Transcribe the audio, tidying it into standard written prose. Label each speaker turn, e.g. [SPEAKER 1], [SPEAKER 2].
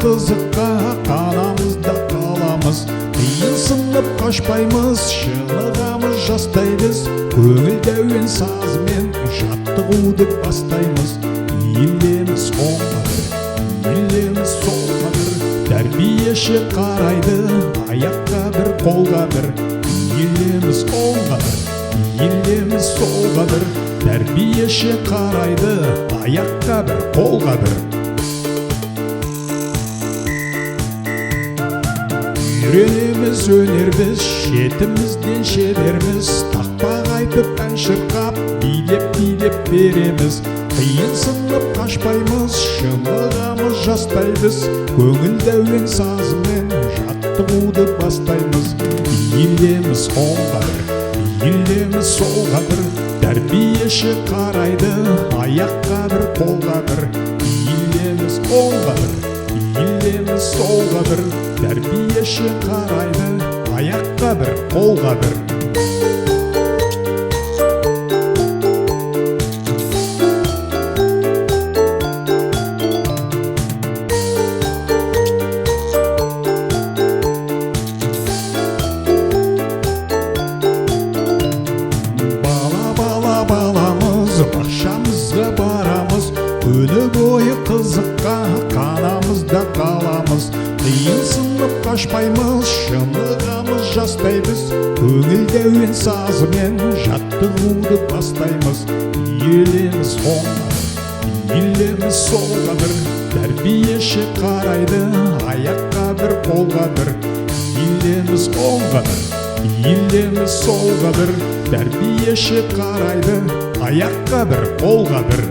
[SPEAKER 1] қызыққа қанамыз да қаламыз, қиынсынып қашпаймыз, шынығамыз жастаймыз, көңілді әуен сазымен жаттығуды бастаймыз. Елеміз оңға бір, елеміз солға бір, тәрбиеші қарайды, аяққа бір, қолға бір. Елеміз оңға бір, елеміз солға бір, тәрбиеші қарайды, аяққа бір, қолға бір. Үйренеміз өнер біз, шетімізден шеберміз, тақпақ айтып ән шырқап, билеп береміз. Қиынсынып қашпаймыз, шынығамыз жастаймыз, көңілді әуен сазымен жаттығуды бастаймыз. Елеміз оңға бір, елеміз солға бір, тәрбиеші қарайды, аяққа бір, қолға бір. Елеміз оңға бір, елеміз солға бір, тәрбиеші қарайды, аяққа бір, қолға бір. Бақшамызға барамыз, күні бойы қызыққа қанамыз да қаламыз. Қиынсынып қашпаймыз, шынығамыз жастаймыз, көңілді әуен сазымен жаттығуды бастаймыз. Елеміз оңға бір, елеміз солға бір, тәрбиеші қарайды, аяққа бір, қолға бір. Елеміз оңға бір, елеміз солға бір, тәрбиеші қарайды, аяққа бір, қолға бір.